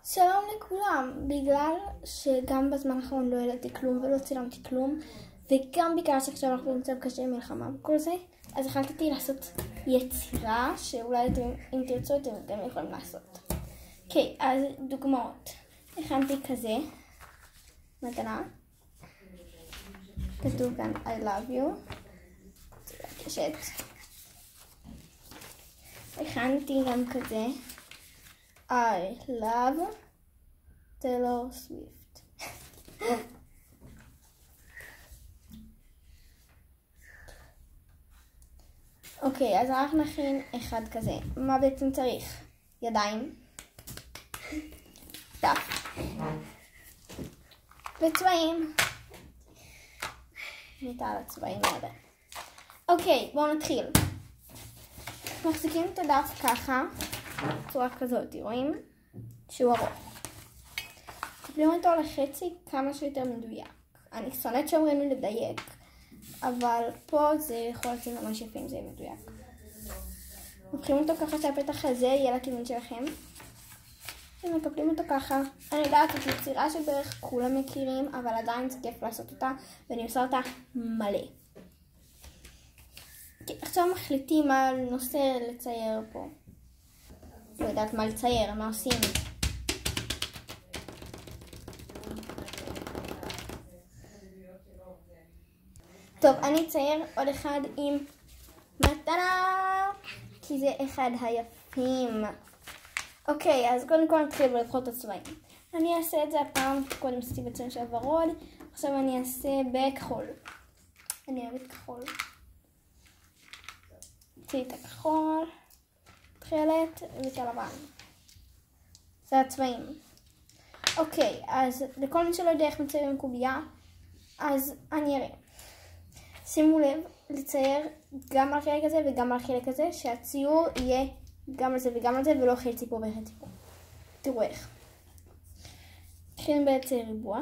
שלום לכולם, בגלל שגם בזמן האחרון לא העליתי כלום ולא צילמתי כלום, וגם בגלל שעכשיו אנחנו במצב קשה מלחמה וכל זה, אז החלטתי לעשות יצירה שאולי אם תרצו אתם גם יכולים לעשות. אוקיי, אז דוגמאות. הכנתי כזה, מתנה. כתוב כאן I love you. קשת. הכנתי גם כזה I love Taylor Swift. אוקיי, אז אנחנו נכין אחד כזה. מה בעצם צריך? ידיים, דף וצבעים. ניתן על הצבעים האלה. אוקיי, בואו נתחיל. מחזיקים את הדף ככה, בצורה כזאת, רואים? שהוא ארוך. קפלים אותו לחצי כמה שיותר מדויק. אני שונאת שאומרים לי לדייק, אבל פה זה יכול לצאת ממש יפה אם זה יהיה מדויק. לוקחים אותו ככה שהפתח הזה יהיה לכיוון שלכם. ומקפלים אותו ככה. אני יודעת, זאת יצירה שבערך כולם מכירים, אבל עדיין זה כיף לעשות אותה, ואני עושה אותה מלא. עכשיו מחליטים מה נושא לצייר פה. לא יודעת מה לצייר, מה עושים. טוב, אני אצייר עוד אחד עם מתנה, כי זה אחד היפים. אוקיי, אז קודם כל נתחיל בלבחור את הצבעים. אני אעשה את זה הפעם, קודם עשיתי בצבע של ורוד, עכשיו אני אעשה בכחול. אני אוהבת כחול. נוציא את הכחול, תחילת ואת הלבן. זה הצבעים. אוקיי, אז לכל מי שלא יודע איך מציירים קובייה, אז אני אראה. שימו לב לצייר גם על חלק הזה וגם על חלק הזה, שהציור יהיה גם על זה וגם על זה, ולא חצי פה וחצי פה. תראו איך. נתחיל בצייר ריבוע.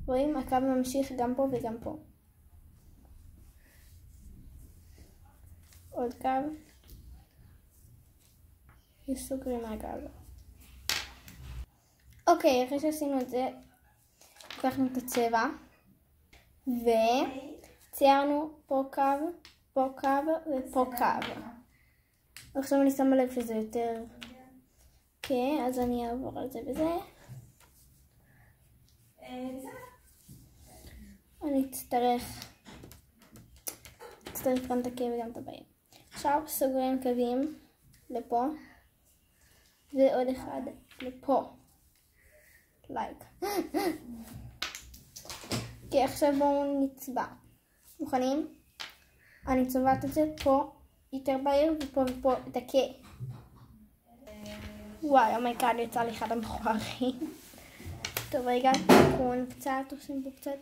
רואים? הקו ממשיך גם פה וגם פה. עוד קו. וסוגרים מהקו. אוקיי, אחרי שעשינו את זה, לקחנו את הצבע. וציירנו פה קו, פה קו ופה קו. עכשיו אני שמה לב שזה יותר. אוקיי, אז אני אעבור על זה וזה. אני אצטרך גם את הקו וגם את הבאים. עכשיו סוגרים קווים לפה. ועוד אחד לפה. לייק. אוקיי, עכשיו בואו נצבע. מוכנים? אני צובעת את זה פה יותר בהיר ופה ופה את הקה. וואי, אומייגאד, יצא לי אחד המכוערים. טוב, רגע, תיקון קצת, עושים פה קצת.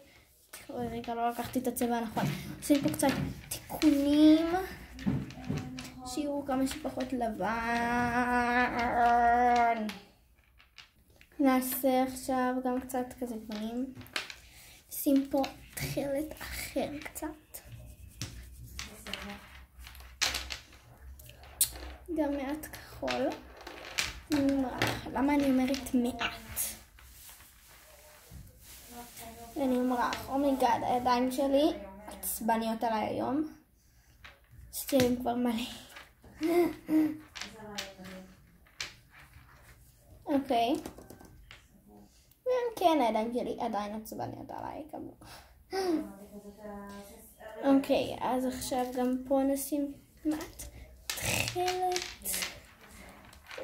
רגע, לא לקחתי את הצבע הנכון. עושים פה קצת תיקונים. שיראו כמה שפחות לבן. נעשה עכשיו גם קצת כזה פנים. שים פה תחילת אחר קצת. גם מעט כחול. למה אני אומרת מעט? אני אומרך, אומייגאד, הידיים שלי עצבניות עליי היום. שתיים כבר מלא. אוקיי. כן, הידיים שלי עדיין עצבניות עליי כמובן. אוקיי, אז עכשיו גם פה נשים מעט תחילת.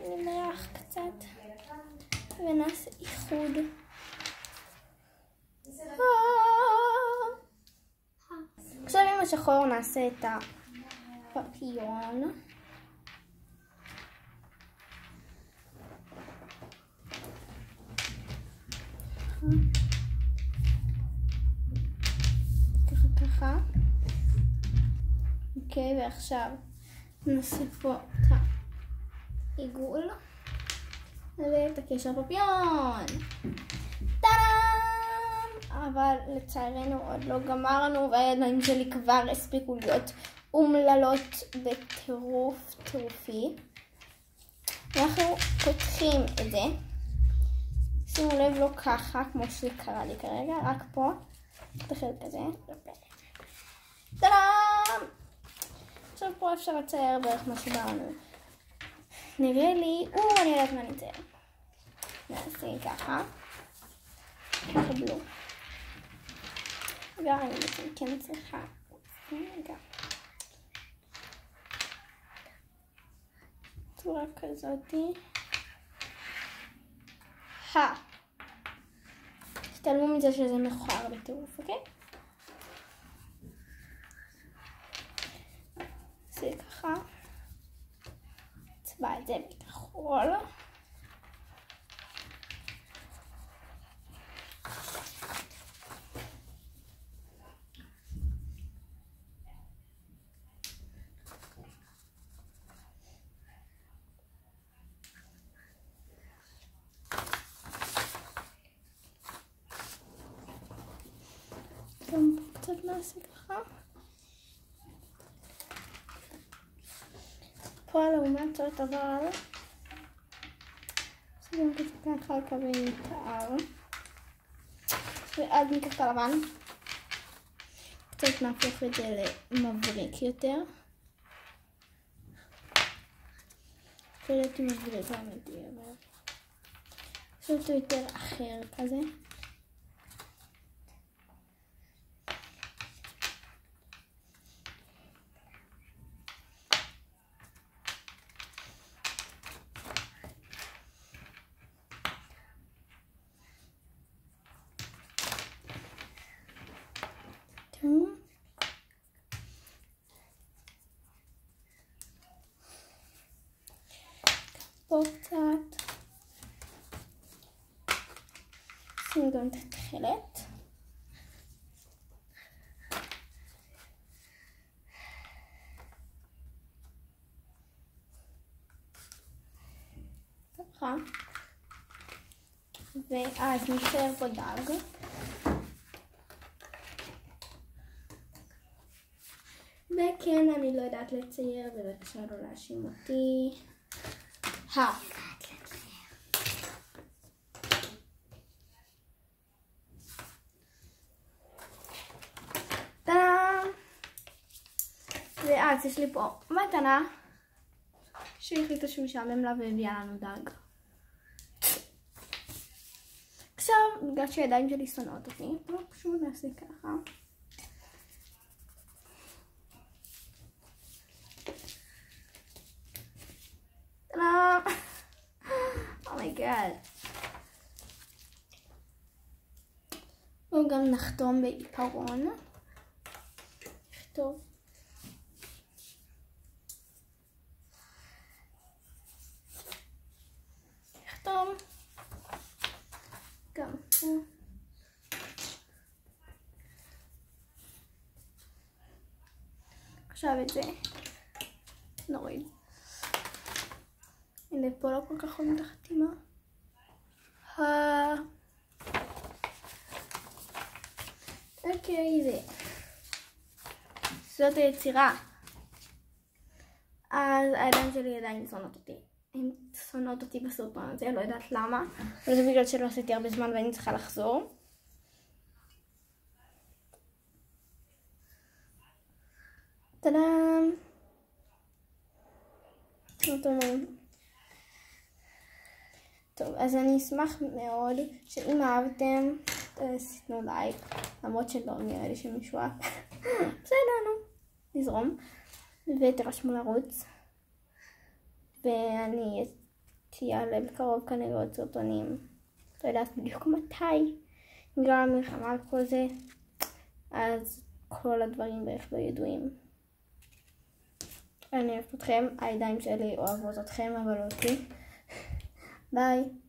נמרח קצת. ונעשה איחוד. עכשיו עם השחור נעשה את הפפיון. ככה. אוקיי, ועכשיו נעשה פה את העיגול ואת הקשר פפיון. טאדאם! אבל לצערנו עוד לא גמרנו, והידיים שלי כבר הספיקו להיות אומללות בטירוף טירופי. אנחנו פותחים את זה. שימו לב, לא ככה, כמו שזה קרה לי כרגע, רק פה, את החלק הזה. טאדאם! עכשיו פה אפשר לצייר בערך מה שבאנו. נראה לי, אני יודעת מה נצייר. נעשה ככה. קבלו. רגע, אני כן צריכה. רגע. צורה כזאתי. תתעלמו מזה שזה מכוער בטירוף, אוקיי? זה ככה. צבע את זה בכחול. גם פה קצת נעשה ככה. פה לעומת זאת אבל שמים קצת ככה קווי מתאר ואז ניקח את הלבן קצת נהפוך את זה למבריק יותר ולדעתי מבריק אמיתי אבל זה אותו יותר אחר כזה פה קצת שים גם את התכלת ככה ואז נשאר פה דג וכן, אני לא יודעת לצייר, בבקשה לא להאשים אותי. טאדאם! ואז יש לי פה מתנה שהחליטה שמשעמם לה והביאה לנו דג. עכשיו, בגלל שהידיים שלי שונאות אותי, פשוט נעשה ככה. אומייגאד. בואו גם נחתום בעיקרון. נכתוב. נחתום. גם פה. עכשיו את זה נוריד. הנה פה לא כל כך רואים את החתימה. אוקיי, זאת היצירה. אז הידיים שלי עדיין שונאות אותי. הן שונאות אותי בסרטון הזה, לא יודעת למה. אבל זה בגלל שלא עשיתי הרבה זמן ואני צריכה לחזור. טאדאם. טוב, אז אני אשמח מאוד שאם אהבתם, תתנו לייק, למרות שלא נראה לי שמישהו אהב. בסדר, נו, נזרום. ותרשמו לערוץ. ואני אעלה בקרוב כנראה עוד סרטונים. לא יודעת בדיוק מתי. בגלל המלחמה על כל זה, אז כל הדברים בערך לא ידועים. אני אוהבת אתכם, הידיים שלי אוהבות אתכם, אבל אותי. ביי.